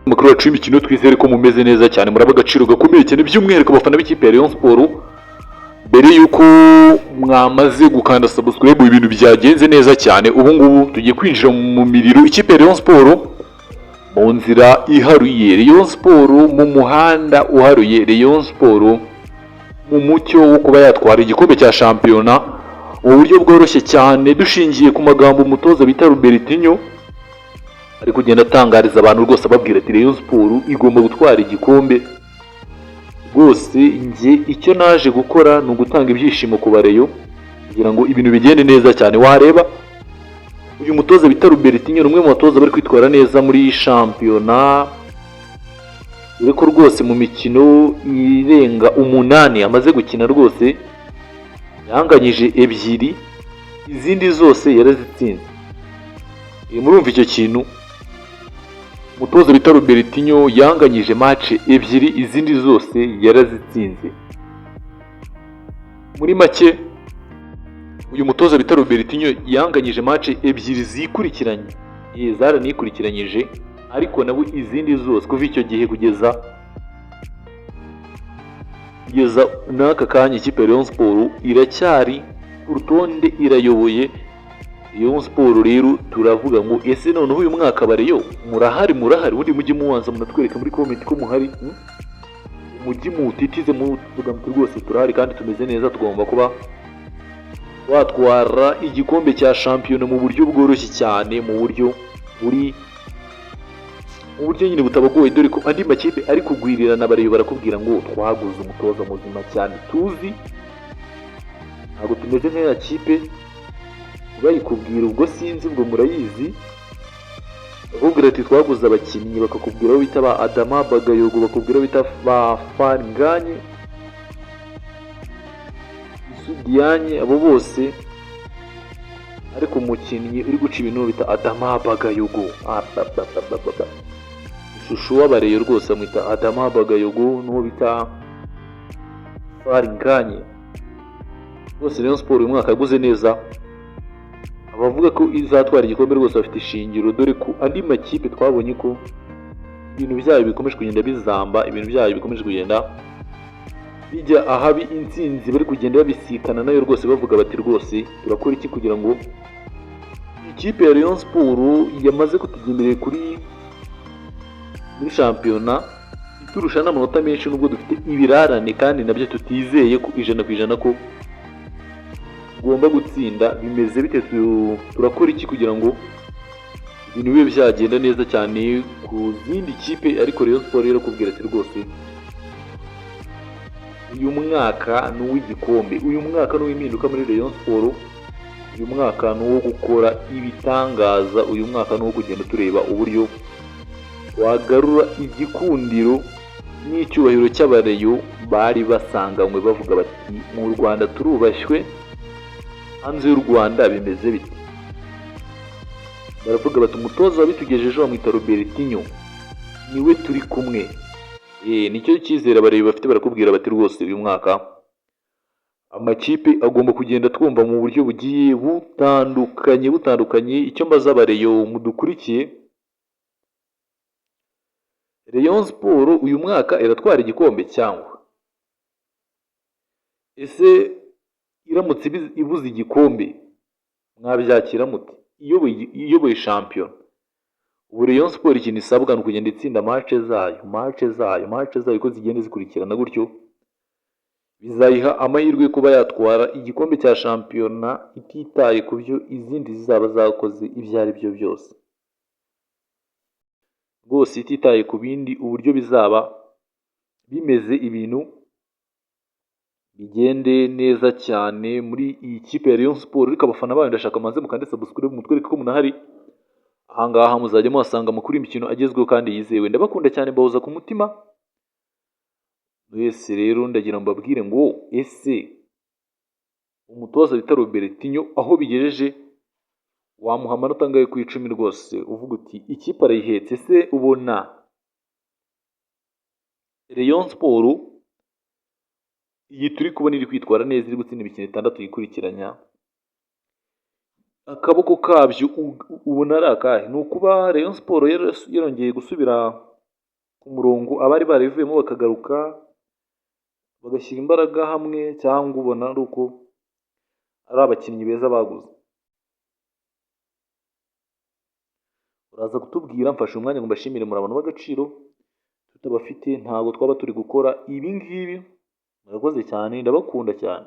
Amakuru yacu y'imikino twizere ko mumeze neza cyane, muraba agaciro gakomeye cyane by'umwihariko abafana b'ikipe ya Rayon Sport. Mbere yuko mwamaze gukanda subscribe ibintu byagenze neza cyane, ubu ngubu tugiye kwinjira mu miriro ikipe ya Rayon Sport mu nzira iharuye, Rayon Sport mu muhanda uharuye, Rayon Sport mu mucyo wo kuba yatwara igikombe cya shampiyona mu buryo bworoshye cyane, dushingiye ku magambo umutoza bita Robertinho ari kugenda atangariza abantu rwose ababwira ati Rayon Sport igomba gutwara igikombe. Rwose njye icyo naje gukora ni ugutanga ibyishimo ku bareyo kugira ngo ibintu bigende neza cyane. Wareba uyu mutoza bita Robertinho ni umwe mu batoza bari kwitwara neza muri shampiyona, dore ko rwose mu mikino irenga 8 amaze gukina rwose yanganyije 2, izindi zose yarazitsinze. Murumva icyo kintu, umutoza bita Robertinho yanganyije match 2, izindi zose yarazitsinze. Muri make uyu mutoza bita Robertinho yanganyije match 2 zikurikiranye, zaranikurikiranyije, ariko nabo izindi zose kuva icyo gihe kugeza n'aka kanya ikipe ya Rayon Sport iracyari ku rutonde, irayoboye. Rayon Sport rero turavuga ngo ese noneho uyu mwaka bareyo murahari, ubundi mujye mubanza munatwereka muri comment ko muhari, mujye mutitize muvuga muti rwose turahari kandi tumeze neza, tugomba kuba watwara igikombe cya shampiyona mu buryo bworoshye cyane, mu buryo nyine butabagoye, dore ko andi makipe ari kugwirirana bareyo barakubwira ngo twaguze umutoza muzima cyane tuzi, ntabwo tumeze nk'iya kipe bayikubwira ubwo sinzi ubwo murayizi, bakubwira ati twaguze abakinnyi, bakakubwira aho bita ba Adama Bagayogo, bakubwira aho bita ba Fanganye, Sudianye, abo bose, ariko umukinnyi uri guca ibintu bita Adama Bagayogo, ishusho w'abareyo rwose amwita Adama Bagayogo, n'uwo bita Fanganye. Rwose Rayon Sport uyu mwaka yaguze neza, abavuga ko izatwara igikombe rwose bafite ishingiro, dore ko andi makipe twabonye ko ibintu byayo bikomeje kugenda bizamba, ibintu byayo bikomeje kugenda bijya ahabi, intsinzi bari kugenda babisikana nayo rwose, bavuga bati rwose turakora iki kugira ngo ikipe ya Rayon Sport yamaze kutujya imbere muri shampiyona iturusha n'amanota menshi, nubwo dufite ibirarane kandi nabyo tutizeye ku 100% ko tugomba gutsinda. Bimeze bite? Turakora iki kugira ngo ibintu bibe byagenda neza cyane ku zindi kipe? Ariko Rayon Sport rero kubwira ati rwose uyu mwaka ni uw'igikombe, uyu mwaka ni uw'impinduka muri Rayon Sport, uyu mwaka ni uwo gukora ibitangaza, uyu mwaka ni uwo kugenda tureba uburyo wagarura igikundiro n'icyubahiro cy'abareyo bari basanganywe, bavuga bati mu Rwanda turubashywe, hanze y'u Rwanda bimeze bite? Baravuga bati umutoza wabitugejejeho bamwita Robertinho, niwe turi kumwe. Nicyo cyizere abareyo bafite, barakubwira bati rwose uyu mwaka amakipe agomba kugenda twumva mu buryo bugiye butandukanye. Icyo mbaza abareyo mudukurikiye, Rayon Sport uyu mwaka iratwara igikombe cyangwa ese iramutse ibuze igikombe mwabyakira muti? Iyoboye shampiyona, ubu Rayon Sport ikintu isabwa ni ukugenda itsinda match zayo ko zigenda zikurikirana, gutyo bizayiha amahirwe yo kuba yatwara igikombe cya shampiyona ititaye ku byo izindi zizaba zakoze ibyo ari byo byose, rwose ititaye ku bindi, uburyo bizaba bimeze, ibintu bigende neza cyane muri iyi kipe ya Rayon Sport. Ariko abafana bayo ndashaka maze mukande subscribe, mutwereke ko munahari. Ahangaha muzajya muhasanga amakuru y'imikino agezweho kandi yizewe. Ndabakunda cyane, mbahoza ku mutima wese. Rero ndagira mbabwire ngo ese umutoza bita Robertinho aho bigejeje wamuha amanota angahe ku 10 rwose, uvuga uti ikipe arayihetse? Ese ubona Rayon Sport iyi turi kubona iri kwitwara neza, iri gutsinda imikino 6 yikurikiranya, akaboko kabyo ubona ari akahe? Ni ukuba Rayon Sport yarongeye gusubira murongo abari barivuyemo bakagaruka bagashyira imbaraga hamwe, cyangwa ubona ari uko ari abakinnyi beza baguze? Uraza kutubwira, mfashe umwanya ngo mbashimire, muri abantu b'agaciro, tutabafite ntabwo twaba turi gukora ibi ngibi. Murakoze cyane, ndabakunda cyane.